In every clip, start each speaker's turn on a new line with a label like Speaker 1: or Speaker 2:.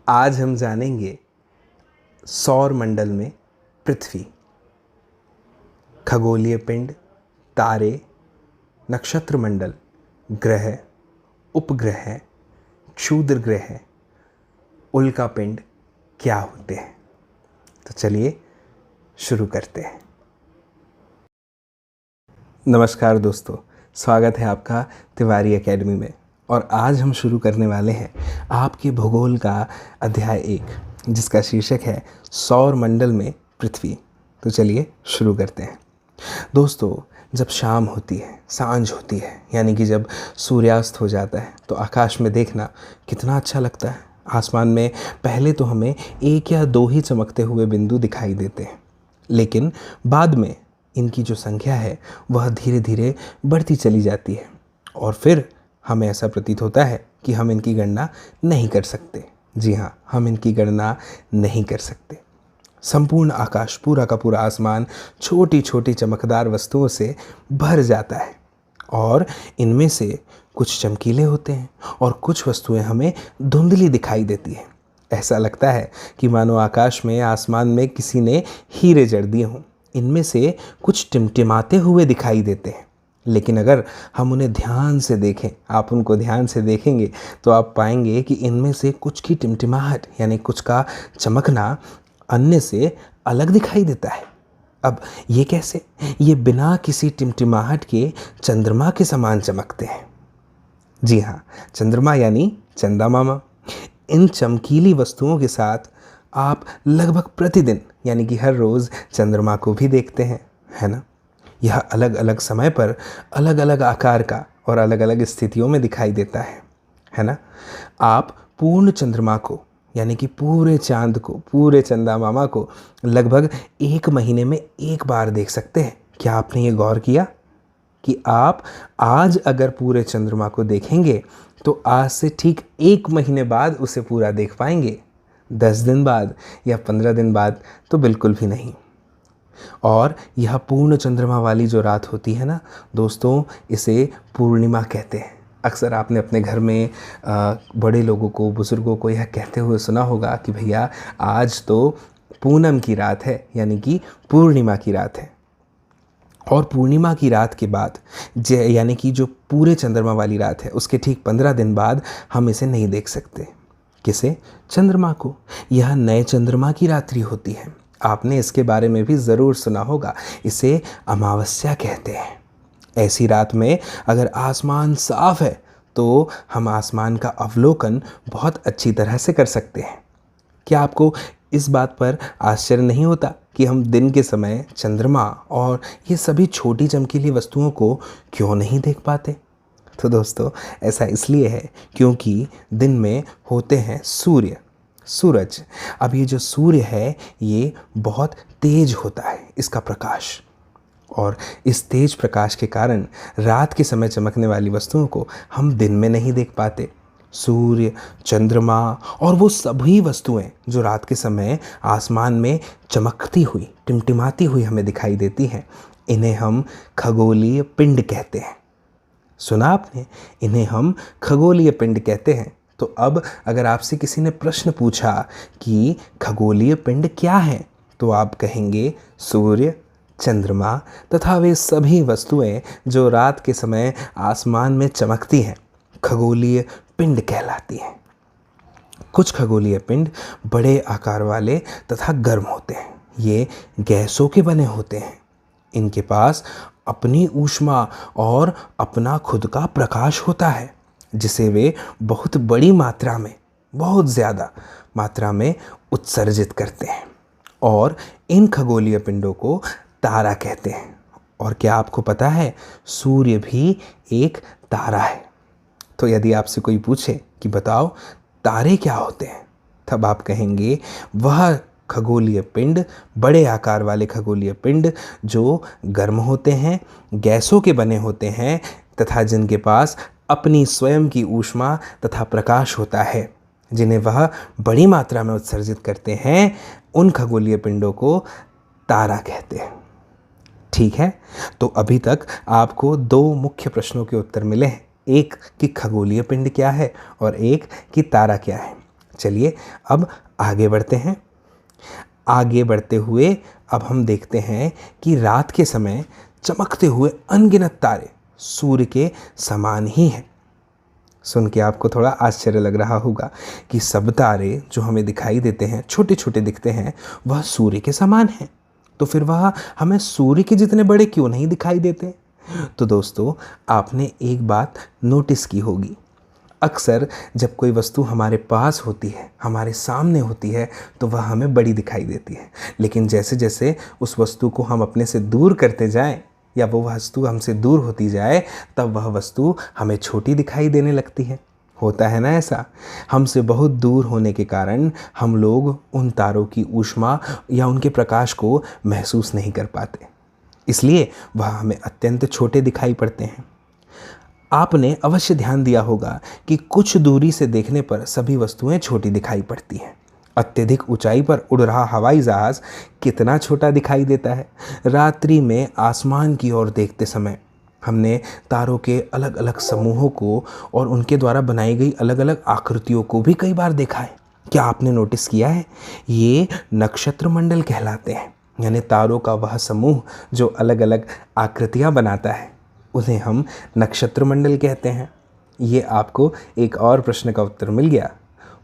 Speaker 1: आज हम जानेंगे सौर मंडल में पृथ्वी, खगोलीय पिंड, तारे, नक्षत्र मंडल, ग्रह, उपग्रह, क्षुद्र ग्रह, उल्का पिंड क्या होते हैं। तो चलिए शुरू करते हैं। नमस्कार दोस्तों, स्वागत है आपका तिवारी एकेडमी में। और आज हम शुरू करने वाले हैं आपके भूगोल का अध्याय 1, जिसका शीर्षक है सौर मंडल में पृथ्वी। तो चलिए शुरू करते हैं। दोस्तों, जब शाम होती है, सांझ होती है, यानी कि जब सूर्यास्त हो जाता है, तो आकाश में देखना कितना अच्छा लगता है। आसमान में पहले तो हमें एक या दो ही चमकते हुए बिंदु दिखाई देते हैं, लेकिन बाद में इनकी जो संख्या है वह धीरे धीरे बढ़ती चली जाती है और फिर हमें ऐसा प्रतीत होता है कि हम इनकी गणना नहीं कर सकते। जी हाँ, हम इनकी गणना नहीं कर सकते। संपूर्ण आकाश, पूरा का पूरा आसमान छोटी छोटी चमकदार वस्तुओं से भर जाता है और इनमें से कुछ चमकीले होते हैं और कुछ वस्तुएं हमें धुंधली दिखाई देती हैं। ऐसा लगता है कि मानो आकाश में, आसमान में किसी ने हीरे जड़ दिए हों। इनमें से कुछ टिमटिमाते हुए दिखाई देते हैं, लेकिन अगर हम उन्हें ध्यान से देखें, आप उनको ध्यान से देखेंगे तो आप पाएंगे कि इनमें से कुछ की टिमटिमाहट, यानी कुछ का चमकना अन्य से अलग दिखाई देता है। अब ये कैसे? ये बिना किसी टिमटिमाहट के चंद्रमा के समान चमकते हैं। जी हाँ, चंद्रमा यानी चंदा मामा। इन चमकीली वस्तुओं के साथ आप लगभग प्रतिदिन, यानी कि हर रोज़, चंद्रमा को भी देखते हैं, है ना। यह अलग अलग समय पर अलग अलग आकार का और अलग अलग स्थितियों में दिखाई देता है ना। आप पूर्ण चंद्रमा को, यानी कि पूरे चांद को, पूरे चंदा मामा को लगभग 1 महीने में एक बार देख सकते हैं। क्या आपने ये गौर किया कि आप आज अगर पूरे चंद्रमा को देखेंगे तो आज से ठीक 1 महीने बाद उसे पूरा देख पाएंगे? 10 दिन बाद या 15 दिन बाद तो बिल्कुल भी नहीं। और यह पूर्ण चंद्रमा वाली जो रात होती है ना दोस्तों, इसे पूर्णिमा कहते हैं। अक्सर आपने अपने घर में बड़े लोगों को, बुज़ुर्गों को यह कहते हुए सुना होगा कि भैया आज तो पूनम की रात है, यानी कि पूर्णिमा की रात है। और पूर्णिमा की रात के बाद, यानी कि जो पूरे चंद्रमा वाली रात है, उसके ठीक 15 दिन बाद हम इसे नहीं देख सकते। किसे? चंद्रमा को। यह नए चंद्रमा की रात्रि होती है। आपने इसके बारे में भी ज़रूर सुना होगा। इसे अमावस्या कहते हैं। ऐसी रात में अगर आसमान साफ है तो हम आसमान का अवलोकन बहुत अच्छी तरह से कर सकते हैं। क्या आपको इस बात पर आश्चर्य नहीं होता कि हम दिन के समय चंद्रमा और ये सभी छोटी चमकीली वस्तुओं को क्यों नहीं देख पाते? तो दोस्तों, ऐसा इसलिए है क्योंकि दिन में होते हैं सूरज। अब ये जो सूर्य है ये बहुत तेज होता है, इसका प्रकाश, और इस तेज प्रकाश के कारण रात के समय चमकने वाली वस्तुओं को हम दिन में नहीं देख पाते। सूर्य, चंद्रमा और वो सभी वस्तुएं जो रात के समय आसमान में चमकती हुई, टिमटिमाती हुई हमें दिखाई देती हैं, इन्हें हम खगोलीय पिंड कहते हैं। सुना आपने? इन्हें हम खगोलीय पिंड कहते हैं। तो अब अगर आपसे किसी ने प्रश्न पूछा कि खगोलीय पिंड क्या है, तो आप कहेंगे सूर्य, चंद्रमा तथा वे सभी वस्तुएं जो रात के समय आसमान में चमकती हैं, खगोलीय पिंड कहलाती हैं। कुछ खगोलीय पिंड बड़े आकार वाले तथा गर्म होते हैं। ये गैसों के बने होते हैं। इनके पास अपनी ऊष्मा और अपना खुद का प्रकाश होता है, जिसे वे बहुत बड़ी मात्रा में, बहुत ज़्यादा मात्रा में उत्सर्जित करते हैं। और इन खगोलीय पिंडों को तारा कहते हैं। और क्या आपको पता है, सूर्य भी एक तारा है। तो यदि आपसे कोई पूछे कि बताओ तारे क्या होते हैं, तब आप कहेंगे वह खगोलीय पिंड, बड़े आकार वाले खगोलीय पिंड जो गर्म होते हैं, गैसों के बने होते हैं तथा जिनके पास अपनी स्वयं की ऊष्मा तथा प्रकाश होता है, जिन्हें वह बड़ी मात्रा में उत्सर्जित करते हैं, उन खगोलीय पिंडों को तारा कहते हैं। ठीक है, तो अभी तक आपको 2 मुख्य प्रश्नों के उत्तर मिले हैं। एक कि खगोलीय पिंड क्या है और एक कि तारा क्या है। चलिए अब आगे बढ़ते हैं। आगे बढ़ते हुए अब हम देखते हैं कि रात के समय चमकते हुए अनगिनत तारे सूर्य के समान ही हैं। सुन के आपको थोड़ा आश्चर्य लग रहा होगा कि सब तारे जो हमें दिखाई देते हैं, छोटे छोटे दिखते हैं, वह सूर्य के समान हैं। तो फिर वह हमें सूर्य के जितने बड़े क्यों नहीं दिखाई देते? तो दोस्तों, आपने एक बात नोटिस की होगी, अक्सर जब कोई वस्तु हमारे पास होती है, हमारे सामने होती है, तो वह हमें बड़ी दिखाई देती है। लेकिन जैसे जैसे उस वस्तु को हम अपने से दूर करते जाएं या वो वस्तु हमसे दूर होती जाए, तब वह वस्तु हमें छोटी दिखाई देने लगती है। होता है ना ऐसा? हमसे बहुत दूर होने के कारण हम लोग उन तारों की ऊष्मा या उनके प्रकाश को महसूस नहीं कर पाते, इसलिए वह हमें अत्यंत छोटे दिखाई पड़ते हैं। आपने अवश्य ध्यान दिया होगा कि कुछ दूरी से देखने पर सभी वस्तुएं छोटी दिखाई पड़ती हैं। अत्यधिक ऊंचाई पर उड़ रहा हवाई जहाज कितना छोटा दिखाई देता है। रात्रि में आसमान की ओर देखते समय हमने तारों के अलग अलग समूहों को और उनके द्वारा बनाई गई अलग अलग आकृतियों को भी कई बार देखा है। क्या आपने नोटिस किया है? ये नक्षत्र मंडल कहलाते हैं, यानी तारों का वह समूह जो अलग अलग आकृतियाँ बनाता है, उन्हें हम नक्षत्र मंडल कहते हैं। ये आपको एक और प्रश्न का उत्तर मिल गया।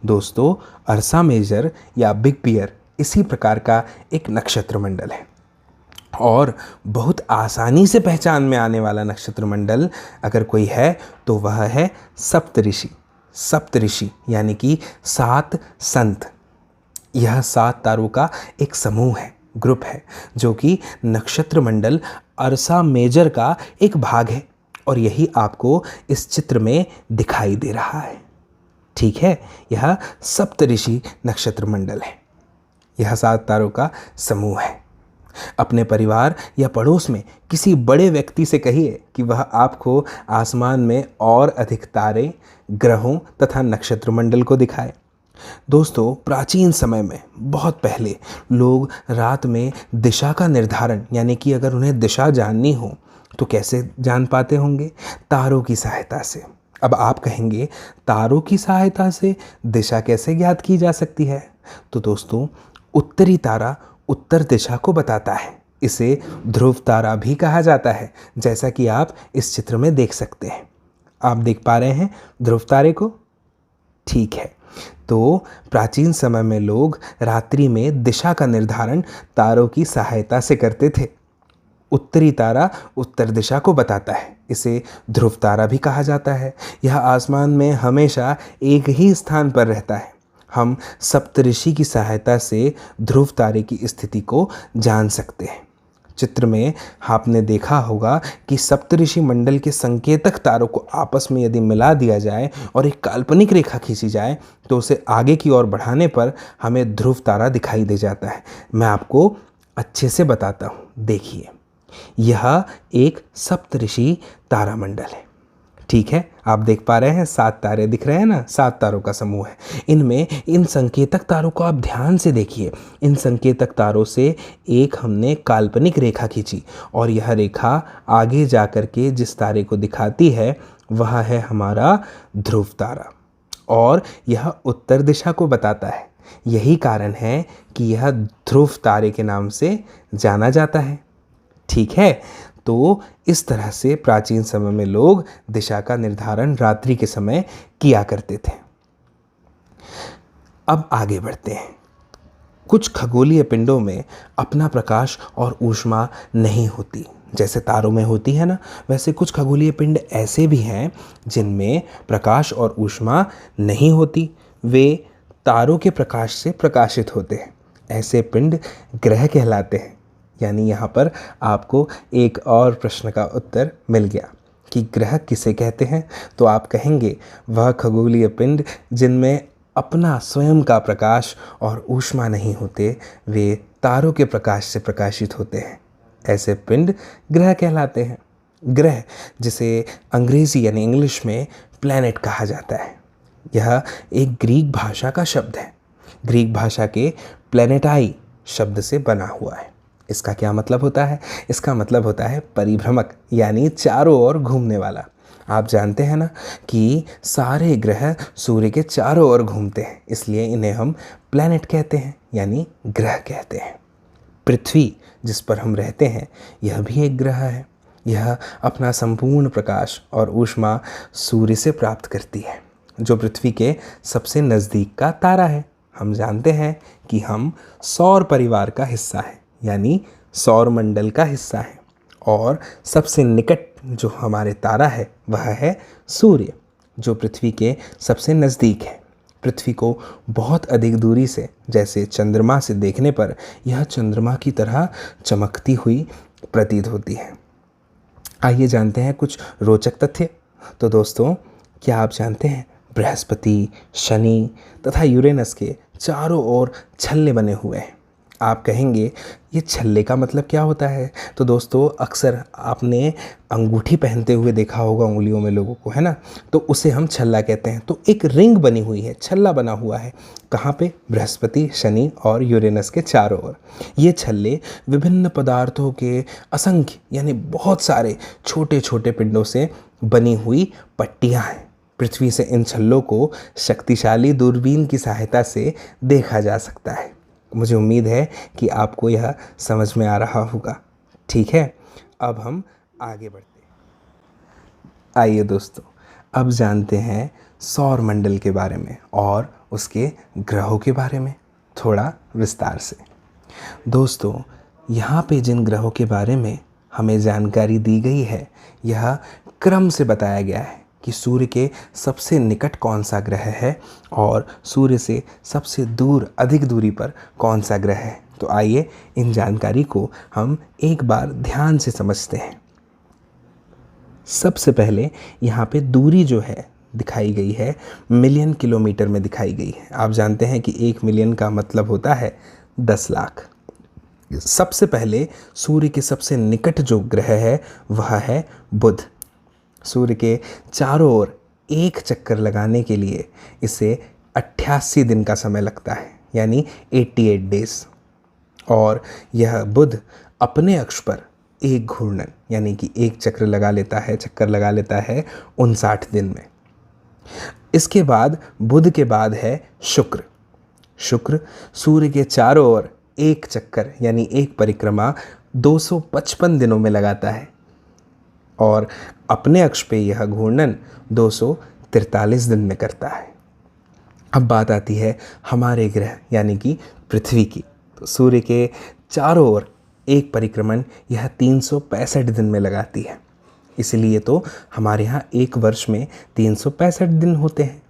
Speaker 1: दोस्तों, अर्सा मेजर या बिग बियर इसी प्रकार का एक नक्षत्र मंडल है, और बहुत आसानी से पहचान में आने वाला नक्षत्र मंडल अगर कोई है तो वह है सप्तऋषि। सप्तऋषि यानी कि 7 संत। यह 7 तारों का एक समूह है, ग्रुप है, जो कि नक्षत्र मंडल अर्सा मेजर का एक भाग है, और यही आपको इस चित्र में दिखाई दे रहा है। ठीक है, यह सप्तऋषि नक्षत्र मंडल है। यह 7 तारों का समूह है। अपने परिवार या पड़ोस में किसी बड़े व्यक्ति से कहिए कि वह आपको आसमान में और अधिक तारे, ग्रहों तथा नक्षत्र मंडल को दिखाए। दोस्तों, प्राचीन समय में बहुत पहले लोग रात में दिशा का निर्धारण, यानी कि अगर उन्हें दिशा जाननी हो तो कैसे जान पाते होंगे? तारों की सहायता से। अब आप कहेंगे, तारों की सहायता से दिशा कैसे ज्ञात की जा सकती है? तो दोस्तों, उत्तरी तारा उत्तर दिशा को बताता है। इसे ध्रुव तारा भी कहा जाता है, जैसा कि आप इस चित्र में देख सकते हैं। आप देख पा रहे हैं ध्रुव तारे को? ठीक है। तो प्राचीन समय में लोग रात्रि में दिशा का निर्धारण तारों की सहायता से करते थे। उत्तरी तारा उत्तर दिशा को बताता है, इसे ध्रुव तारा भी कहा जाता है। यह आसमान में हमेशा एक ही स्थान पर रहता है। हम सप्तऋषि की सहायता से ध्रुव तारे की स्थिति को जान सकते हैं। चित्र में आपने देखा होगा कि सप्तऋषि मंडल के संकेतक तारों को आपस में यदि मिला दिया जाए और एक काल्पनिक रेखा खींची जाए तो उसे आगे की ओर बढ़ाने पर हमें ध्रुव तारा दिखाई दे जाता है। मैं आपको अच्छे से बताता हूँ, देखिए। यह एक सप्तऋषि तारामंडल है। ठीक है, आप देख पा रहे हैं 7 तारे दिख रहे हैं ना, 7 तारों का समूह है। इनमें इन संकेतक तारों को आप ध्यान से देखिए। इन संकेतक तारों से एक हमने काल्पनिक रेखा खींची, और यह रेखा आगे जाकर के जिस तारे को दिखाती है वह है हमारा ध्रुव तारा, और यह उत्तर दिशा को बताता है। यही कारण है कि यह ध्रुव तारे के नाम से जाना जाता है। ठीक है, तो इस तरह से प्राचीन समय में लोग दिशा का निर्धारण रात्रि के समय किया करते थे। अब आगे बढ़ते हैं। कुछ खगोलीय पिंडों में अपना प्रकाश और ऊष्मा नहीं होती, जैसे तारों में होती है ना, वैसे कुछ खगोलीय पिंड ऐसे भी हैं जिनमें प्रकाश और ऊष्मा नहीं होती। वे तारों के प्रकाश से प्रकाशित होते हैं। ऐसे पिंड ग्रह कहलाते हैं। यानी यहाँ पर आपको एक और प्रश्न का उत्तर मिल गया कि ग्रह किसे कहते हैं। तो आप कहेंगे वह खगोलीय पिंड जिनमें अपना स्वयं का प्रकाश और ऊष्मा नहीं होते, वे तारों के प्रकाश से प्रकाशित होते हैं। ऐसे पिंड ग्रह कहलाते हैं। ग्रह, जिसे अंग्रेजी यानी इंग्लिश में प्लैनेट कहा जाता है, यह एक ग्रीक भाषा का शब्द है। ग्रीक भाषा के प्लैनेटाई शब्द से बना हुआ है। इसका क्या मतलब होता है? इसका मतलब होता है परिभ्रमक, यानी चारों ओर घूमने वाला। आप जानते हैं ना कि सारे ग्रह सूर्य के चारों ओर घूमते हैं, इसलिए इन्हें हम प्लैनेट कहते हैं यानी ग्रह कहते हैं। पृथ्वी जिस पर हम रहते हैं यह भी एक ग्रह है। यह अपना संपूर्ण प्रकाश और ऊष्मा सूर्य से प्राप्त करती है, जो पृथ्वी के सबसे नज़दीक का तारा है। हम जानते हैं कि हम सौर परिवार का हिस्सा है यानी सौर मंडल का हिस्सा है, और सबसे निकट जो हमारे तारा है वह है सूर्य, जो पृथ्वी के सबसे नज़दीक है। पृथ्वी को बहुत अधिक दूरी से, जैसे चंद्रमा से देखने पर यह चंद्रमा की तरह चमकती हुई प्रतीत होती है। आइए जानते हैं कुछ रोचक तथ्य। तो दोस्तों, क्या आप जानते हैं बृहस्पति, शनि तथा यूरेनस के चारों ओर छल्ले बने हुए हैं। आप कहेंगे ये छल्ले का मतलब क्या होता है? तो दोस्तों, अक्सर आपने अंगूठी पहनते हुए देखा होगा उंगलियों में लोगों को, है ना, तो उसे हम छल्ला कहते हैं। तो एक रिंग बनी हुई है, छल्ला बना हुआ है। कहाँ पे? बृहस्पति, शनि और यूरेनस के चारों ओर। ये छल्ले विभिन्न पदार्थों के असंख्य यानी बहुत सारे छोटे छोटे पिंडों से बनी हुई पट्टियाँ हैं। पृथ्वी से इन छल्लों को शक्तिशाली दूरबीन की सहायता से देखा जा सकता है। मुझे उम्मीद है कि आपको यह समझ में आ रहा होगा। ठीक है, अब हम आगे बढ़ते हैं। आइए दोस्तों, अब जानते हैं सौर मंडल के बारे में और उसके ग्रहों के बारे में थोड़ा विस्तार से। दोस्तों, यहाँ पे जिन ग्रहों के बारे में हमें जानकारी दी गई है, यह क्रम से बताया गया है कि सूर्य के सबसे निकट कौन सा ग्रह है और सूर्य से सबसे दूर, अधिक दूरी पर कौन सा ग्रह है। तो आइए इन जानकारी को हम एक बार ध्यान से समझते हैं। सबसे पहले यहाँ पे दूरी जो है दिखाई गई है मिलियन किलोमीटर में दिखाई गई है। आप जानते हैं कि 1 मिलियन का मतलब होता है 10 लाख। सबसे पहले सूर्य के सबसे निकट जो ग्रह है वह है बुध। सूर्य के चारों ओर एक चक्कर लगाने के लिए इसे 88 दिन का समय लगता है यानी 88 डेज, और यह बुध अपने अक्ष पर एक घूर्णन यानी कि एक चक्कर लगा लेता है 59 दिन में। इसके बाद बुध के बाद है शुक्र। शुक्र सूर्य के चारों ओर एक चक्कर यानी एक परिक्रमा 255 दिनों में लगाता है, और अपने अक्ष पे यह घूर्णन 243 दिन में करता है। अब बात आती है हमारे ग्रह यानी कि पृथ्वी की। तो सूर्य के चारों ओर एक परिक्रमण यह 365 दिन में लगाती है। इसलिए तो हमारे यहाँ एक वर्ष में 365 दिन होते हैं।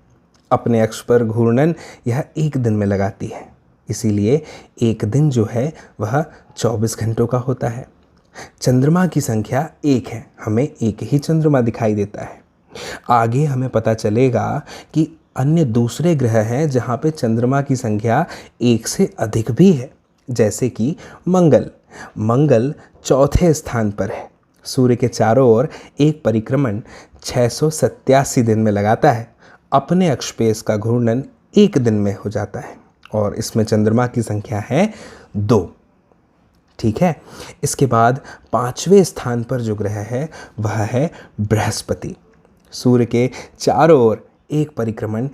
Speaker 1: अपने अक्ष पर घूर्णन यह एक दिन में लगाती है, इसीलिए एक दिन जो है वह 24 घंटों का होता है। चंद्रमा की संख्या एक है, हमें एक ही चंद्रमा दिखाई देता है। आगे हमें पता चलेगा कि अन्य दूसरे ग्रह हैं जहाँ पे चंद्रमा की संख्या एक से अधिक भी है, जैसे कि मंगल। मंगल चौथे स्थान पर है। सूर्य के चारों ओर एक परिक्रमण 687 दिन में लगाता है। अपने अक्ष पे इसका घूर्णन एक दिन में हो जाता है, और इसमें चंद्रमा की संख्या है 2। ठीक है, इसके बाद 5वें स्थान पर जो ग्रह है वह है बृहस्पति। सूर्य के चारों ओर एक परिक्रमण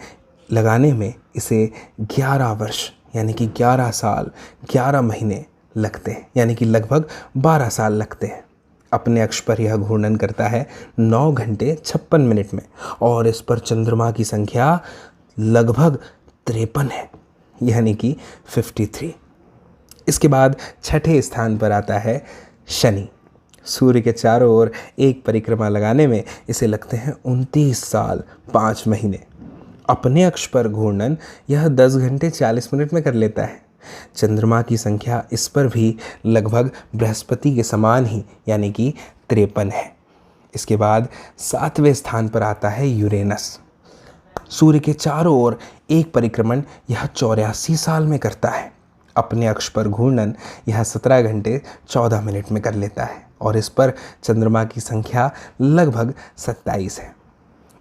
Speaker 1: लगाने में इसे 11 वर्ष यानी कि 11 साल 11 महीने लगते हैं, यानी कि लगभग 12 साल लगते हैं। अपने अक्ष पर यह घूर्णन करता है 9 घंटे 56 मिनट में, और इस पर चंद्रमा की संख्या लगभग 53 है यानी कि 53। इसके बाद 6ठे स्थान पर आता है शनि। सूर्य के चारों ओर एक परिक्रमा लगाने में इसे लगते हैं 29 साल 5 महीने। अपने अक्ष पर घूर्णन यह 10 घंटे 40 मिनट में कर लेता है। चंद्रमा की संख्या इस पर भी लगभग बृहस्पति के समान ही यानी कि 53 है। इसके बाद 7वें स्थान पर आता है यूरेनस। सूर्य के चारों ओर एक परिक्रमण यह 84 साल में करता है। अपने अक्ष पर घूर्णन यह 17 घंटे 14 मिनट में कर लेता है, और इस पर चंद्रमा की संख्या लगभग 27 है।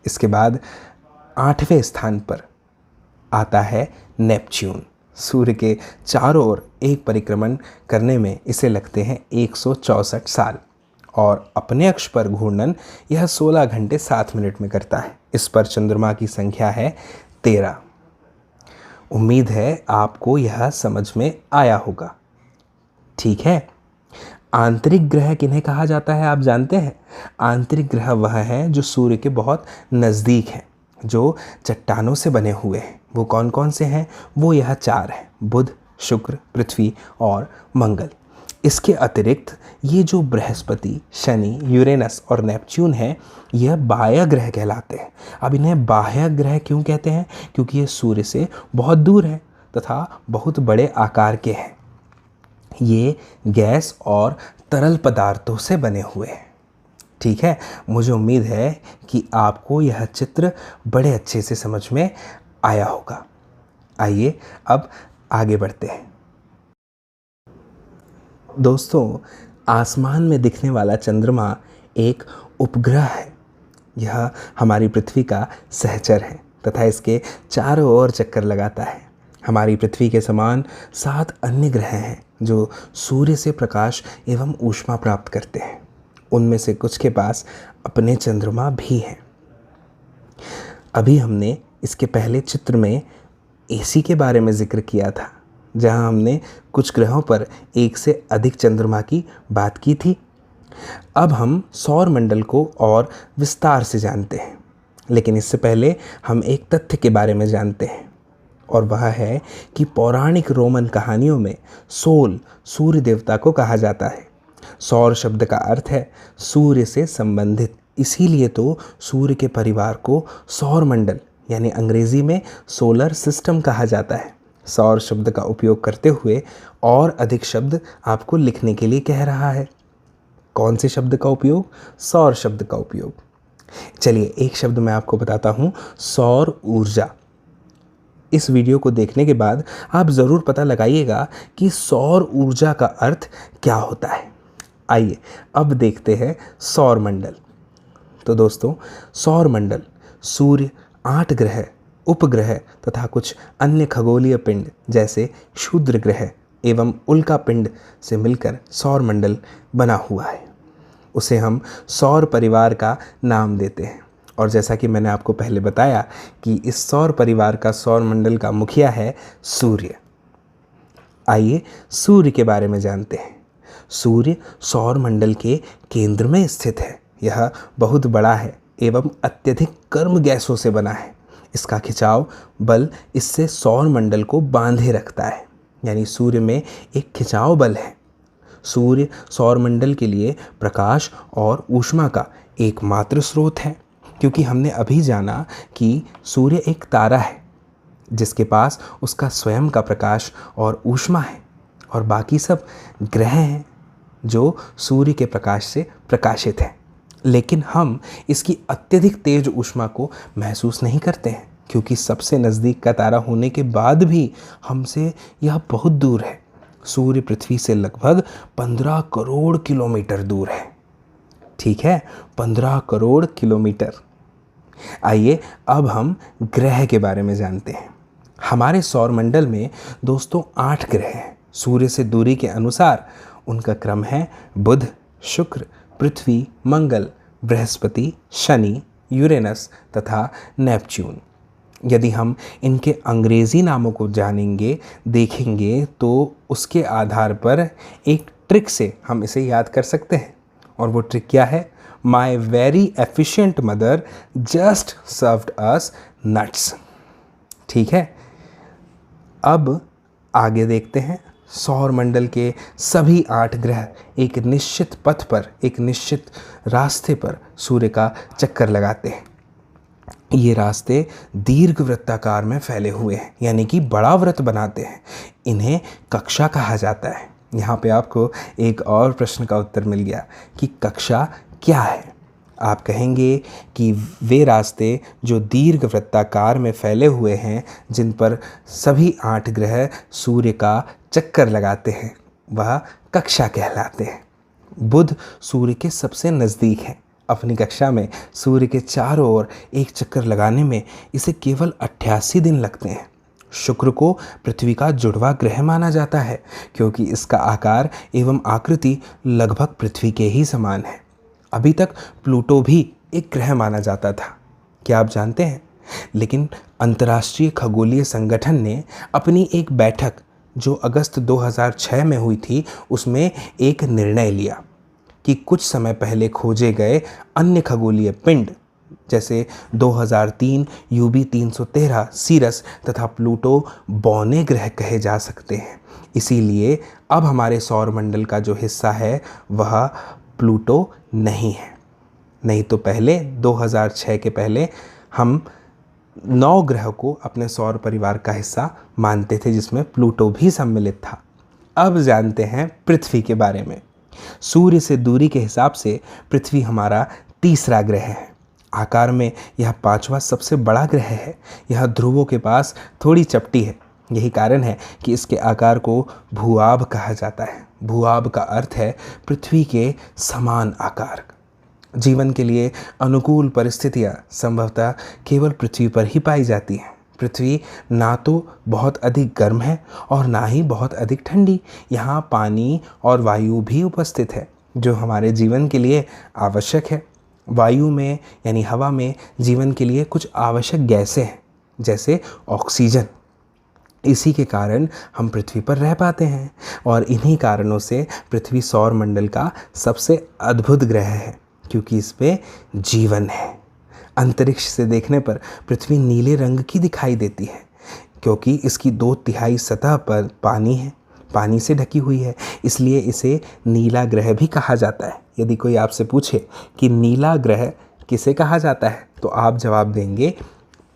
Speaker 1: इसके बाद 8वें स्थान पर आता है नेपच्यून। सूर्य के चारों ओर एक परिक्रमण करने में इसे लगते हैं 164 साल, और अपने अक्ष पर घूर्णन यह 16 घंटे 7 मिनट में करता है। इस पर चंद्रमा की संख्या है 13। उम्मीद है आपको यह समझ में आया होगा। ठीक है, आंतरिक ग्रह किन्हें कहा जाता है आप जानते हैं? आंतरिक ग्रह वह है जो सूर्य के बहुत नज़दीक हैं, जो चट्टानों से बने हुए हैं। वो कौन कौन से हैं? वो यह 4 हैं: बुध, शुक्र, पृथ्वी और मंगल। इसके अतिरिक्त ये जो बृहस्पति, शनि, यूरेनस और नेपच्यून है, यह बाह्य ग्रह कहलाते हैं। अब इन्हें बाह्य ग्रह क्यों कहते हैं? क्योंकि ये सूर्य से बहुत दूर है तथा बहुत बड़े आकार के हैं। ये गैस और तरल पदार्थों से बने हुए हैं। ठीक है, मुझे उम्मीद है कि आपको यह चित्र बड़े अच्छे से समझ में आया होगा। आइए अब आगे बढ़ते हैं। दोस्तों, आसमान में दिखने वाला चंद्रमा एक उपग्रह है। यह हमारी पृथ्वी का सहचर है तथा इसके चारों ओर चक्कर लगाता है। हमारी पृथ्वी के समान 7 अन्य ग्रह हैं जो सूर्य से प्रकाश एवं ऊष्मा प्राप्त करते हैं। उनमें से कुछ के पास अपने चंद्रमा भी हैं। अभी हमने इसके पहले चित्र में एसी के बारे में जिक्र किया था, जहां हमने कुछ ग्रहों पर एक से अधिक चंद्रमा की बात की थी। अब हम सौर मंडल को और विस्तार से जानते हैं, लेकिन इससे पहले हम एक तथ्य के बारे में जानते हैं, और वह है कि पौराणिक रोमन कहानियों में सोल सूर्य देवता को कहा जाता है। सौर शब्द का अर्थ है सूर्य से संबंधित, इसीलिए तो सूर्य के परिवार को सौर मंडल यानी अंग्रेजी में सोलर सिस्टम कहा जाता है। सौर शब्द का उपयोग करते हुए और अधिक शब्द आपको लिखने के लिए कह रहा है। कौन से शब्द का उपयोग? सौर शब्द का उपयोग। चलिए एक शब्द मैं आपको बताता हूँ, सौर ऊर्जा। इस वीडियो को देखने के बाद आप ज़रूर पता लगाइएगा कि सौर ऊर्जा का अर्थ क्या होता है। आइए अब देखते हैं सौर मंडल। तो दोस्तों, सौर मंडल सूर्य, 8 ग्रह, उपग्रह तथा कुछ अन्य खगोलीय पिंड जैसे क्षुद्र ग्रह एवं उल्का पिंड से मिलकर सौर मंडल बना हुआ है। उसे हम सौर परिवार का नाम देते हैं। और जैसा कि मैंने आपको पहले बताया कि इस सौर परिवार का, सौर मंडल का मुखिया है सूर्य। आइए सूर्य के बारे में जानते हैं। सूर्य सौर मंडल के केंद्र में स्थित है। यह बहुत बड़ा है एवं अत्यधिक गर्म गैसों से बना है। इसका खिंचाव बल इससे सौर मंडल को बांधे रखता है, यानी सूर्य में एक खिंचाव बल है। सूर्य सौर मंडल के लिए प्रकाश और ऊष्मा का एकमात्र स्रोत है, क्योंकि हमने अभी जाना कि सूर्य एक तारा है जिसके पास उसका स्वयं का प्रकाश और ऊष्मा है, और बाकी सब ग्रह हैं जो सूर्य के प्रकाश से प्रकाशित हैं। लेकिन हम इसकी अत्यधिक तेज ऊष्मा को महसूस नहीं करते हैं, क्योंकि सबसे नज़दीक का तारा होने के बाद भी हमसे यह बहुत दूर है। सूर्य पृथ्वी से लगभग 15 करोड़ किलोमीटर दूर है। ठीक है, 15 करोड़ किलोमीटर। आइए अब हम ग्रह के बारे में जानते हैं। हमारे सौर मंडल में दोस्तों 8 ग्रह हैं। सूर्य से दूरी के अनुसार उनका क्रम है बुध, शुक्र, पृथ्वी, मंगल, बृहस्पति, शनि, यूरेनस तथा नेपच्यून। यदि हम इनके अंग्रेज़ी नामों को जानेंगे, देखेंगे, तो उसके आधार पर एक ट्रिक से हम इसे याद कर सकते हैं। और वो ट्रिक क्या है? My very efficient mother just served us nuts. ठीक है, अब आगे देखते हैं। सौर मंडल के सभी 8 ग्रह एक निश्चित पथ पर, एक निश्चित रास्ते पर सूर्य का चक्कर लगाते हैं। ये रास्ते दीर्घ वृत्ताकार में फैले हुए हैं, यानी कि बड़ा वृत्त बनाते हैं। इन्हें कक्षा कहा जाता है। यहाँ पे आपको एक और प्रश्न का उत्तर मिल गया कि कक्षा क्या है। आप कहेंगे कि वे रास्ते जो दीर्घ वृत्ताकार में फैले हुए हैं, जिन पर सभी 8 ग्रह सूर्य का चक्कर लगाते हैं, वह कक्षा कहलाते हैं। बुध सूर्य के सबसे नज़दीक है। अपनी कक्षा में सूर्य के चारों ओर एक चक्कर लगाने में इसे केवल 88 दिन लगते हैं। शुक्र को पृथ्वी का जुड़वा ग्रह माना जाता है, क्योंकि इसका आकार एवं आकृति लगभग पृथ्वी के ही समान है। अभी तक प्लूटो भी एक ग्रह माना जाता था, क्या आप जानते हैं? लेकिन अंतर्राष्ट्रीय खगोलीय संगठन ने अपनी एक बैठक जो अगस्त 2006 में हुई थी, उसमें एक निर्णय लिया कि कुछ समय पहले खोजे गए अन्य खगोलीय पिंड जैसे 2003 यूबी 313 सीरस तथा प्लूटो बौने ग्रह कहे जा सकते हैं। इसीलिए अब हमारे सौरमंडल का जो हिस्सा है वह प्लूटो नहीं है। नहीं तो पहले 2006 के पहले हम 9 ग्रह को अपने सौर परिवार का हिस्सा मानते थे, जिसमें प्लूटो भी सम्मिलित था। अब जानते हैं पृथ्वी के बारे में। सूर्य से दूरी के हिसाब से पृथ्वी हमारा तीसरा ग्रह है। आकार में यह 5वां सबसे बड़ा ग्रह है। यह ध्रुवों के पास थोड़ी चपटी है। यही कारण है कि इसके आकार को भूआभ कहा जाता है। भूआभ का अर्थ है पृथ्वी के समान आकार। जीवन के लिए अनुकूल परिस्थितियाँ संभवतः केवल पृथ्वी पर ही पाई जाती हैं। पृथ्वी ना तो बहुत अधिक गर्म है और ना ही बहुत अधिक ठंडी। यहाँ पानी और वायु भी उपस्थित है जो हमारे जीवन के लिए आवश्यक है। वायु में यानी हवा में जीवन के लिए कुछ आवश्यक गैसें हैं जैसे ऑक्सीजन। इसी के कारण हम पृथ्वी पर रह पाते हैं और इन्हीं कारणों से पृथ्वी सौरमंडल का सबसे अद्भुत ग्रह है, क्योंकि इस पे जीवन है। अंतरिक्ष से देखने पर पृथ्वी नीले रंग की दिखाई देती है क्योंकि इसकी 2/3 सतह पर पानी है, पानी से ढकी हुई है, इसलिए इसे नीला ग्रह भी कहा जाता है। यदि कोई आपसे पूछे कि नीला ग्रह किसे कहा जाता है तो आप जवाब देंगे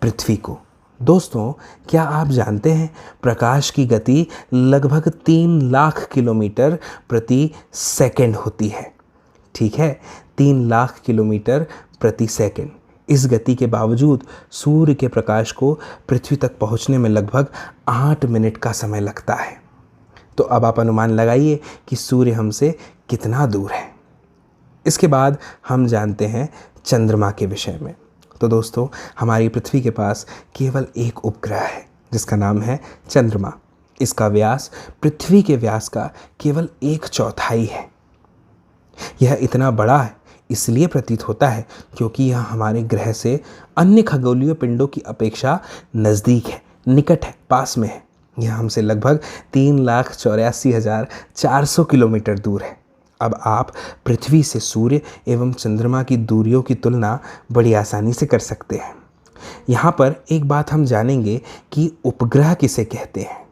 Speaker 1: पृथ्वी को। दोस्तों, क्या आप जानते हैं प्रकाश की गति लगभग 3 लाख किलोमीटर प्रति सेकंड होती है। ठीक है, 3 लाख किलोमीटर प्रति सेकंड। इस गति के बावजूद सूर्य के प्रकाश को पृथ्वी तक पहुंचने में लगभग 8 मिनट का समय लगता है। तो अब आप अनुमान लगाइए कि सूर्य हमसे कितना दूर है। इसके बाद हम जानते हैं चंद्रमा के विषय में। तो दोस्तों, हमारी पृथ्वी के पास केवल एक उपग्रह है जिसका नाम है चंद्रमा। इसका व्यास पृथ्वी के व्यास का केवल 1/4 है। यह इतना बड़ा है इसलिए प्रतीत होता है क्योंकि यह हमारे ग्रह से अन्य खगोलीय पिंडों की अपेक्षा नज़दीक है, निकट है, पास में है। यह हमसे लगभग 3,84,400 किलोमीटर दूर है। अब आप पृथ्वी से सूर्य एवं चंद्रमा की दूरियों की तुलना बड़ी आसानी से कर सकते हैं। यहाँ पर एक बात हम जानेंगे कि उपग्रह किसे कहते हैं।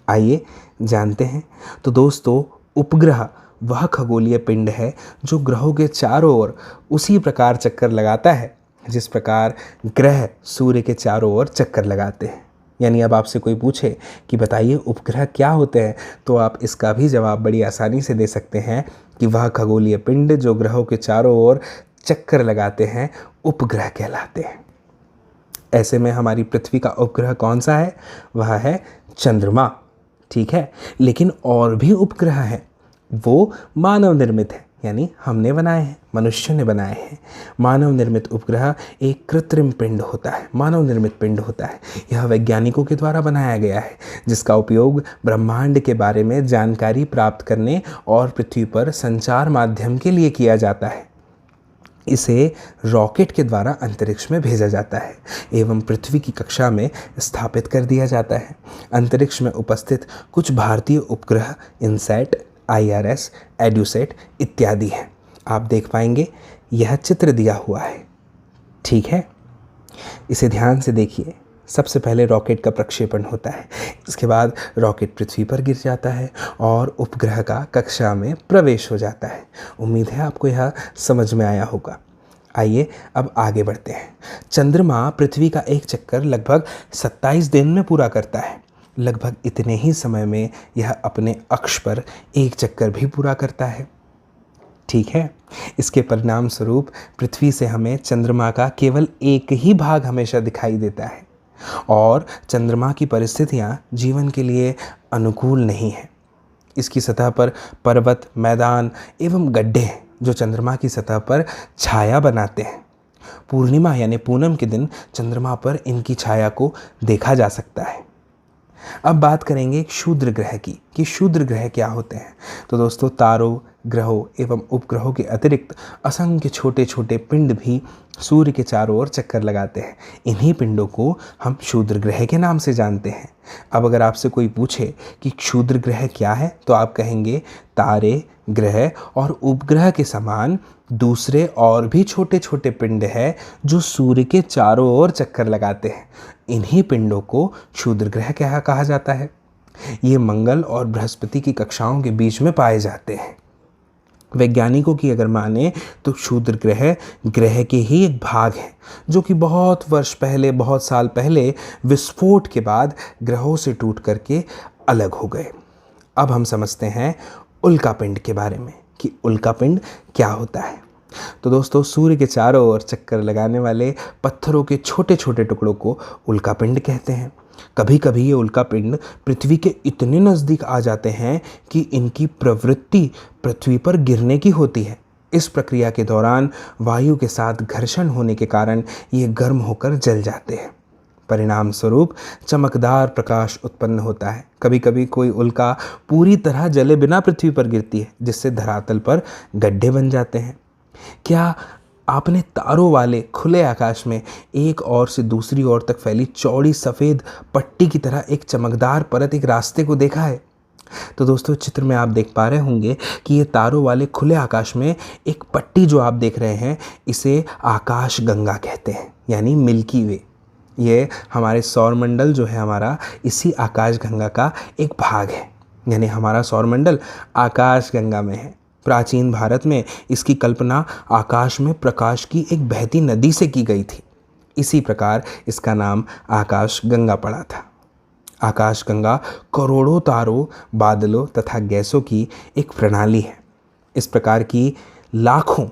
Speaker 1: आइए जानते हैं। तो दोस्तों, उपग्रह वह खगोलीय पिंड है जो ग्रहों के चारों ओर उसी प्रकार चक्कर लगाता है जिस प्रकार ग्रह सूर्य के चारों ओर चक्कर लगाते हैं। यानी अब आपसे कोई पूछे कि बताइए उपग्रह क्या होते हैं, तो आप इसका भी जवाब बड़ी आसानी से दे सकते हैं कि वह खगोलीय पिंड जो ग्रहों के चारों ओर चक्कर लगाते हैं उपग्रह कहलाते हैं। ऐसे में हमारी पृथ्वी का उपग्रह कौन सा है? वह है चंद्रमा। ठीक है, लेकिन और भी उपग्रह हैं, वो मानव निर्मित है, यानी हमने बनाए हैं, मनुष्य ने बनाए हैं। मानव निर्मित उपग्रह एक कृत्रिम पिंड होता है, मानव निर्मित पिंड होता है। यह वैज्ञानिकों के द्वारा बनाया गया है जिसका उपयोग ब्रह्मांड के बारे में जानकारी प्राप्त करने और पृथ्वी पर संचार माध्यम के लिए किया जाता है। इसे रॉकेट के द्वारा अंतरिक्ष में भेजा जाता है एवं पृथ्वी की कक्षा में स्थापित कर दिया जाता है। अंतरिक्ष में उपस्थित कुछ भारतीय उपग्रह इनसैट, IRS, एड्यूसेट इत्यादि हैं। आप देख पाएंगे यह चित्र दिया हुआ है। ठीक है, इसे ध्यान से देखिए। सबसे पहले रॉकेट का प्रक्षेपण होता है, इसके बाद रॉकेट पृथ्वी पर गिर जाता है और उपग्रह का कक्षा में प्रवेश हो जाता है। उम्मीद है आपको यह समझ में आया होगा। आइए अब आगे बढ़ते हैं। चंद्रमा पृथ्वी का एक चक्कर लगभग 27 दिन में पूरा करता है। लगभग इतने ही समय में यह अपने अक्ष पर एक चक्कर भी पूरा करता है। ठीक है, इसके परिणाम स्वरूप पृथ्वी से हमें चंद्रमा का केवल एक ही भाग हमेशा दिखाई देता है और चंद्रमा की परिस्थितियां जीवन के लिए अनुकूल नहीं हैं। इसकी सतह पर पर्वत, मैदान एवं गड्ढे हैं जो चंद्रमा की सतह पर छाया बनाते हैं। पूर्णिमा यानी पूनम के दिन चंद्रमा पर इनकी छाया को देखा जा सकता है। अब बात करेंगे एक क्षुद्र ग्रह की कि क्षुद्र ग्रह क्या होते हैं। तो दोस्तों, तारों, ग्रहों एवं उपग्रहों के अतिरिक्त असंख्य छोटे छोटे पिंड भी सूर्य के चारों ओर चक्कर लगाते हैं। इन्हीं पिंडों को हम क्षुद्र ग्रह के नाम से जानते हैं। अब अगर आपसे कोई पूछे कि क्षुद्र ग्रह क्या है, तो आप कहेंगे तारे, ग्रह और उपग्रह के समान दूसरे और भी छोटे छोटे पिंड है जो सूर्य के चारों ओर चक्कर लगाते हैं। इन्हीं पिंडों को क्षुद्र ग्रह कहा जाता है। ये मंगल और बृहस्पति की कक्षाओं के बीच में पाए जाते हैं। वैज्ञानिकों की अगर माने तो क्षुद्र ग्रह के ही एक भाग है जो कि बहुत वर्ष पहले, बहुत साल पहले विस्फोट के बाद ग्रहों से टूट करके अलग हो गए। अब हम समझते हैं उल्कापिंड के बारे में कि उल्कापिंड क्या होता है। तो दोस्तों, सूर्य के चारों ओर चक्कर लगाने वाले पत्थरों के छोटे छोटे टुकड़ों को उल्कापिंड कहते हैं। कभी कभी ये उल्कापिंड पृथ्वी के इतने नज़दीक आ जाते हैं कि इनकी प्रवृत्ति पृथ्वी पर गिरने की होती है। इस प्रक्रिया के दौरान वायु के साथ घर्षण होने के कारण ये गर्म होकर जल जाते हैं। परिणाम स्वरूप चमकदार प्रकाश उत्पन्न होता है। कभी कभी कोई उल्का पूरी तरह जले बिना पृथ्वी पर गिरती है, जिससे धरातल पर गड्ढे बन जाते हैं। क्या आपने तारों वाले खुले आकाश में एक ओर से दूसरी ओर तक फैली चौड़ी सफ़ेद पट्टी की तरह एक चमकदार परत, एक रास्ते को देखा है? तो दोस्तों, चित्र में आप देख पा रहे होंगे कि ये तारों वाले खुले आकाश में एक पट्टी जो आप देख रहे हैं, इसे आकाश गंगा कहते हैं, यानी मिल्की वे। ये हमारे सौरमंडल जो है हमारा, इसी आकाश गंगा का एक भाग है। यानी हमारा सौरमंडल आकाश गंगा में है। प्राचीन भारत में इसकी कल्पना आकाश में प्रकाश की एक बहती नदी से की गई थी। इसी प्रकार इसका नाम आकाश गंगा पड़ा था। आकाश गंगा करोड़ों तारों, बादलों तथा गैसों की एक प्रणाली है। इस प्रकार की लाखों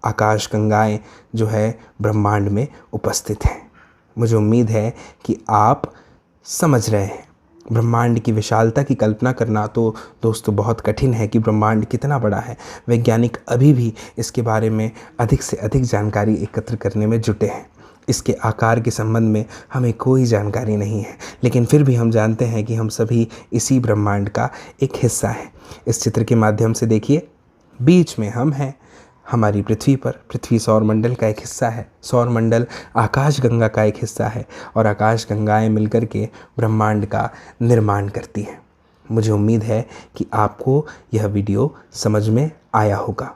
Speaker 1: आकाश गंगाएं जो है ब्रह्मांड में उपस्थित हैं। मुझे उम्मीद है कि आप समझ रहे हैं। ब्रह्मांड की विशालता की कल्पना करना तो दोस्तों बहुत कठिन है कि ब्रह्मांड कितना बड़ा है। वैज्ञानिक अभी भी इसके बारे में अधिक से अधिक जानकारी एकत्र करने में जुटे हैं। इसके आकार के संबंध में हमें कोई जानकारी नहीं है, लेकिन फिर भी हम जानते हैं कि हम सभी इसी ब्रह्मांड का एक हिस्सा हैं। इस चित्र के माध्यम से देखिए, बीच में हम हैं, हमारी पृथ्वी पर। पृथ्वी सौरमंडल का एक हिस्सा है, सौरमंडल आकाश गंगा का एक हिस्सा है और आकाश गंगाएं मिलकर के ब्रह्मांड का निर्माण करती हैं। मुझे उम्मीद है कि आपको यह वीडियो समझ में आया होगा।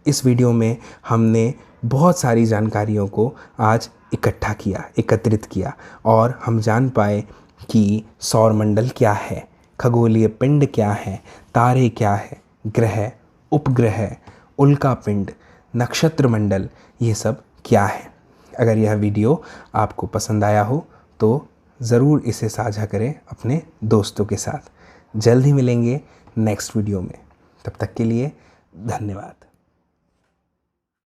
Speaker 1: इस वीडियो में हमने बहुत सारी जानकारियों को आज इकट्ठा किया, एकत्रित किया और हम जान पाए कि सौरमंडल क्या है, खगोलीय पिंड क्या है, तारे क्या है, ग्रह, उपग्रह, उल्कापिंड, नक्षत्र मंडल, ये सब क्या है। अगर यह वीडियो आपको पसंद आया हो तो ज़रूर इसे साझा करें अपने दोस्तों के साथ। जल्द ही मिलेंगे नेक्स्ट वीडियो में। तब तक के लिए धन्यवाद।